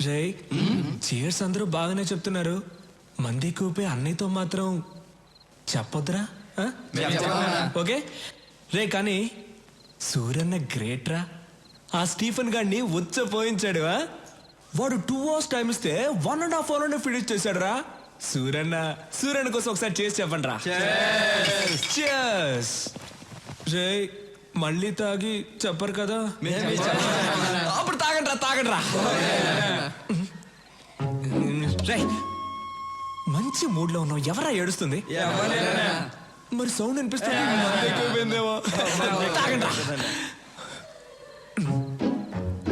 రే cheers అందరూ బాగానే చెప్తున్నారు, మంది కూపే అన్నయ్యతో మాత్రం చెప్పొద్దురా. ఓకే రే, కానీ సూర్యన్న గ్రేట్ రా. ఆ స్టీఫెన్ గాడిని ఉచ్చపోయించాడు. వాడు 2 hours టైం ఇస్తే 1.5 hour ఫినిష్ చేశాడు రా. సూర్యన్న కోసం ఒకసారి చేసి చెప్పండి రా. రే మళ్ళీ తాగి చెప్పరు కదా, అప్పుడు తాగండి రా. రే మంచి మూడ్ లో ఉన్నావు, ఎవరా ఏడుస్తుంది? మరి సౌండ్ అనిపిస్తుంది, తాగండి రా.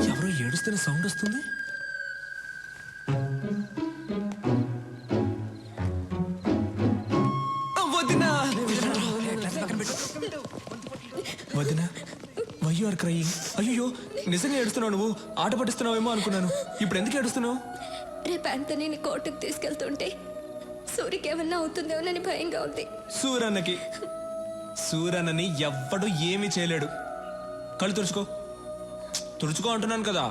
ఎవరో ఏడుస్తున్న సౌండ్ వస్తుంది. వదినా వై యు ఆర్ క్రయింగ్? అయ్యో నిజంగా ఏడుస్తున్నావు నువ్వు? ఆట పట్టిస్తున్నావేమో అనుకున్నాను. ఇప్పుడు ఎందుకు ఏడుస్తున్నావు? రేపు ఆంటనీని కోర్టుకు తీసుకెళ్తుంటే సూరికి ఏమన్నా అవుతుందేమోనని భయంగా ఉంది. సూరన్నని ఎవ్వడు ఏమీ చేయలేడు. కళ్ళు తుడుచుకో అంటున్నాను కదా.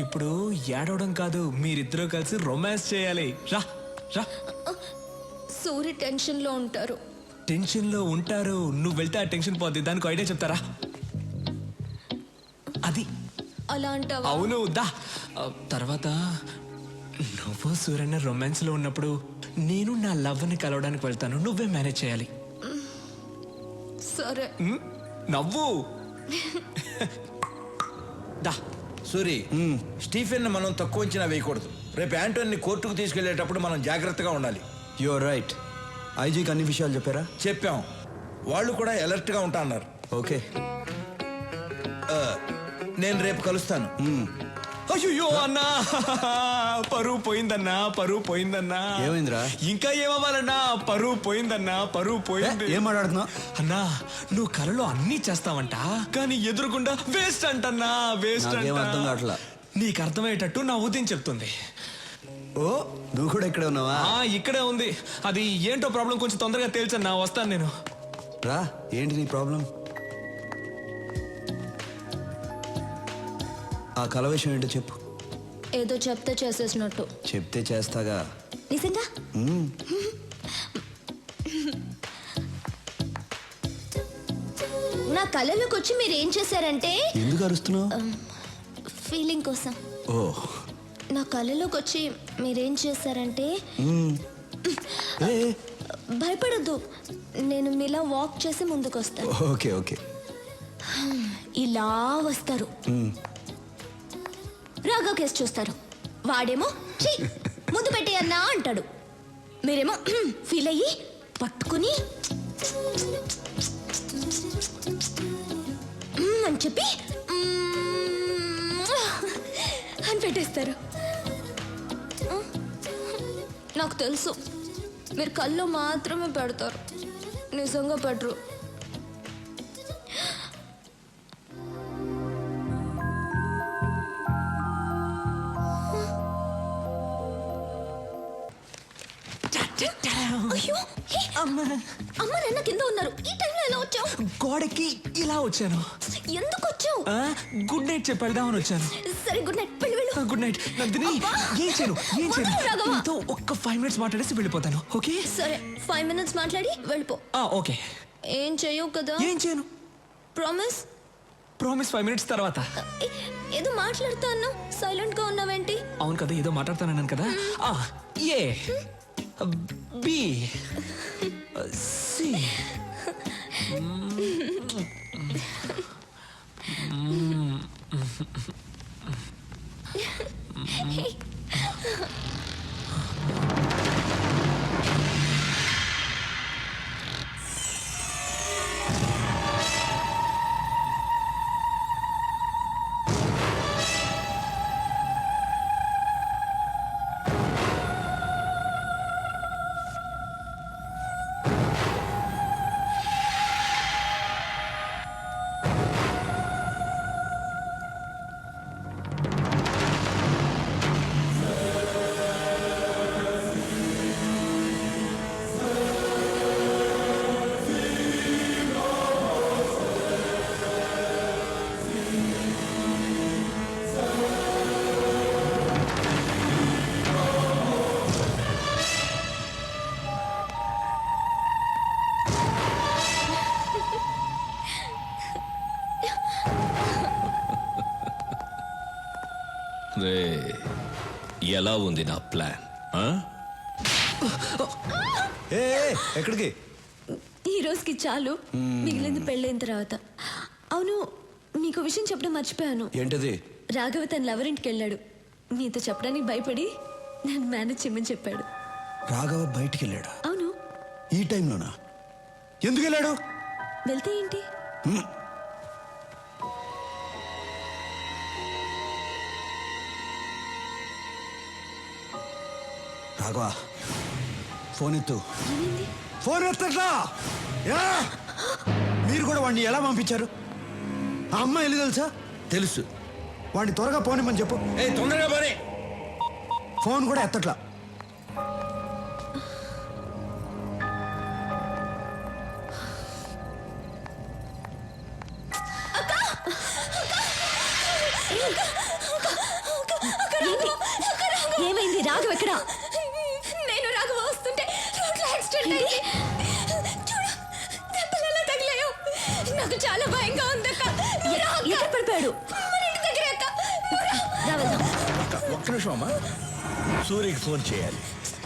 ఇప్పుడు ఏడవడం కాదు, మీరిద్దరూ కలిసి రొమాన్స్ చేయాలి. రా రా. సూరి టెన్షన్ లో ఉంటారు. నువ్వు వెళ్తే ఆ టెన్షన్ పోద్ది. దానికి ఐడియా చెప్తారా? అది అలా అంటావా? అవును దా. తర్వాత నువ్వు సూర్యన్న రొమాన్స్ లో ఉన్నప్పుడు నేను నా లవ్ ని కలవడానికి వెళ్తాను. నువ్వే మేనేజ్ చేయాలి. సరే. నవ్వు. దా. సూరి, స్టీఫెన్ మనం తక్కువ అంచనా వేయకూడదు. రేపు యాంటోని కోర్టుకు తీసుకెళ్లేటప్పుడు మనం జాగ్రత్తగా ఉండాలి. You're right. ఐజీకి అన్ని విషయాలు చెప్పారా? చెప్పాం. వాళ్ళు కూడా అలర్ట్ గా ఉంటా అన్నారు. ఓకే, నేను రేపు కలుస్తాను. అయ్యో అన్నా, పరువు పోయిందన్నా. ఏమైందిరా? ఇంకా ఏమవ్వాలన్నా, పరువు పోయింది. ఏం మాట్లాడుతున్నావు అన్నా? నువ్వు కలలో అన్నీ చేస్తావంట, కానీ ఎదురుకుండా వేస్ట్ అంటన్నా, వేస్ట్ నాకేం అర్థం అంట. కావట్లా. నీకు అర్థమయ్యేటట్టు నా ఉదయం చెప్తుంది. ఓ నువ్వు కూడా ఇక్కడే ఉన్నావా? ఇక్కడే ఉంది. అది ఏంటో ప్రాబ్లం కొంచెం తొందరగా తేల్చన్నా, వస్తాను నేను. రా, ఏంటి నీ ప్రాబ్లం? ఆ కల విషయం ఏంటో చెప్పు. ఏదో చెప్తే చేసేసినట్టు. చెప్తే చేస్తాగా. నిజంగా? నా కళలోకి వచ్చి మీరు ఏం చేశారంటే. ఎందుకు అరుస్తున్నావు? ఫీలింగ్ కోసం. ఓ, నా కళలోకి వచ్చి మీరేం చేశారంటే. భయపడద్దు, నేను మీలా వాక్ చేసి ముందుకు వస్తాను. Okay okay. ఇలా వస్తారు, రాగా కేసు చూస్తారు. వాడేమో ఛీ ముందు పెట్టి అన్నా అంటాడు. మీరేమో ఫీల్ అయ్యి పట్టుకుని అని చెప్పి అని పెట్టేస్తారు. నాకు తెలుసు మీరు కళ్ళు మాత్రమే పెడతారు, నిజంగా పెట్టరు. అయ్యో, అమ్మ నాన్న కింద ఉన్నారు. ఈ టైంలో ఎలా వచ్చావు? గోడకి ఇలా వచ్చాను. ఎందుకు వచ్చావు? గుడ్ నైట్ చెప్పేద్దామని వచ్చాను. సరే గుడ్ నైట్, వెళ్ళి. Good night Nandini. ఏం చేయను నీతో ఒక్క 5 minutes మాట్లాడేసి వెళ్ళిపోతాను. ఓకే సరే, 5 minutes మాట్లాడి వెళ్ళిపో. ఓకే. ఏం చెయ్యవు కదా? ఏం చేయను. ప్రామిస్? 5 minutes తర్వాత. ఏదో మాట్లాడుతా అన్నా, సైలెంట్ గా ఉన్నావేంటి? అవును కదా, ఏదో మాట్లాడుతానన్నాను కదా. A B C. రే ఎలా ఉంది నా ప్లాన్ ఆ? ఏ ఏ, ఎక్కడికి? ఈ రోజుకి చాలు, మిగిలింది పెళ్ళైన తర్వాత. అవును, నీకు విషయం చెప్పడం మర్చిపోయాను. ఏంటది? రాఘవ తన లవర్ ఇంటికి వెళ్ళాడు. నీతో చెప్పడానికి భయపడి నన్ను మేనేజ్ చేయమని చెప్పాడు. రాఘవ బయటికి వెళ్ళాడా? అవును. ఈ టైంలోనా? ఎందుకు వెళ్ళాడు? వెళ్తే ఏంటి? రాఘవ ఫోన్ ఎత్తు. ఏమైంది? ఫోన్ ఎత్తట్లా? యా! మీరు కూడా వాడిని ఎలా పంపించారు? ఆ అమ్మాయి వెళ్ళి తెలుసా? తెలుసు. వాడిని త్వరగా పోనిమ్మని చెప్పు. తొందరగా పని. ఫోన్ కూడా ఎత్తట్లా. ఏమైంది? రాఘవ ఎక్కడ? నేను రాఘవ వస్తుంటే రోడ్లో యాక్సిడెంట్ అయింది. చూడు, దెబ్బలు ఎలా తగిలాయో. నాకు చాలా భయంగా ఉంది అక్క. ఎక్కడ పడిపోయాడు? మన ఇంటి దగ్గరే అక్క. రా వెళ్దాం. ఒక్క నిమిషం అమ్మా, సూర్యకి ఫోన్ చేయాలి.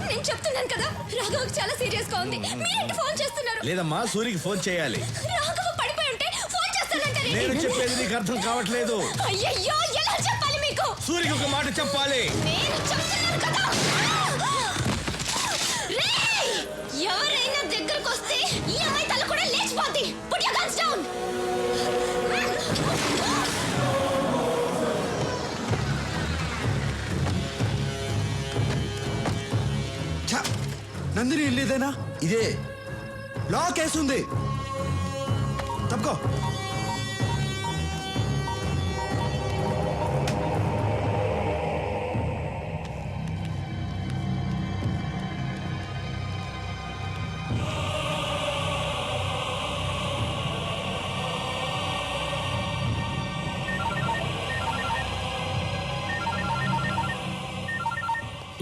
నేను చెప్తున్నాను కదా, రాఘవకి చాలా సీరియస్ గా ఉంది. మీరేంటి ఫోన్ చేస్తున్నారు? లేదమ్మా, సూర్యకి ఫోన్ చేయాలి. రాఘవ పడిపోయి ఉంటే ఫోన్ చేస్తానంటే నేను చెప్పేది నీకు అర్థం కావట్లేదు. అయ్యయ్యో, ఎలా చెప్పాలి మీకు? సూర్యకి ఒక మాట చెప్పాలి. నేను చెప్తున్నాను కదా. రేయ్! ఎవరైనా దగ్గరకు వస్తే ఈ అమ్మాయి తల కూడా లేచిపోద్ది. Put your guns down. ఛ! నందిని ఇల్లు ఇదేనా? ఇదే. లాక్ వేస్తుంది. తప్పుకో.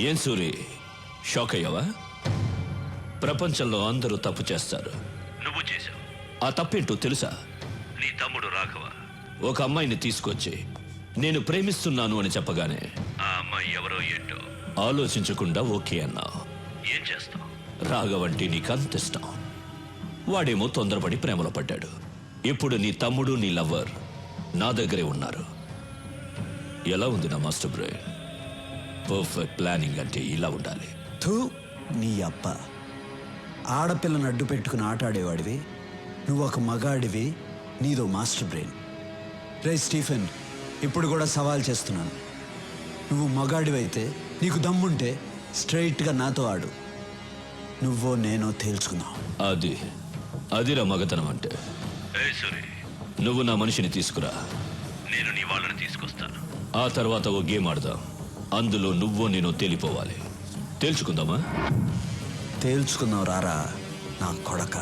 ఏం సూరి, షాక్ అయ్యావా? ప్రపంచంలో అందరూ తప్పు చేస్తారు, నువ్వు చేశావు. ఆ తప్పేంటో తెలుసా? నీ తమ్ముడు రాఘవ ఒక అమ్మాయిని తీసుకొచ్చి నేను ప్రేమిస్తున్నాను అని చెప్పగానే ఆ అమ్మాయి ఎవరో ఏంటో ఆలోచించకుండా ఓకే అన్నావు. ఏం చేస్తావు? రాఘవంటే నీకు అంత ఇష్టం. వాడేమో తొందరపడి ప్రేమలో పడ్డాడు. ఇప్పుడు నీ తమ్ముడు నీ లవ్వర్ నా దగ్గరే ఉన్నారు. ఎలా ఉంది నా మాస్టర్ బ్రెయిన్? పర్ఫెక్ట్ ప్లానింగ్ అంటే ఇలా ఉండాలి. థూ, నీ అప్ప. ఆడపిల్లను అడ్డు పెట్టుకుని ఆటాడేవాడివి. నువ్వు ఒక మగాడివి, నీదో మాస్టర్ బ్రెయిన్. రే స్టీఫెన్, ఇప్పుడు కూడా సవాల్ చేస్తున్నాను. నువ్వు మగాడివైతే, నీకు దమ్ముంటే స్ట్రైట్గా నాతో ఆడు. నువ్వో నేనో తేల్చుకుందాం. అదిరా మగతనం అంటే. నువ్వు నా మనిషిని తీసుకురా, నేను నీ వాళ్ళని తీసుకొస్తాను. ఆ తర్వాత ఓ గేమ్ ఆడదాం. అందులో నువ్వో నేను తేలిపోవాలి. తేల్చుకుందామా? తేల్చుకుందాం రారా నా కొడక.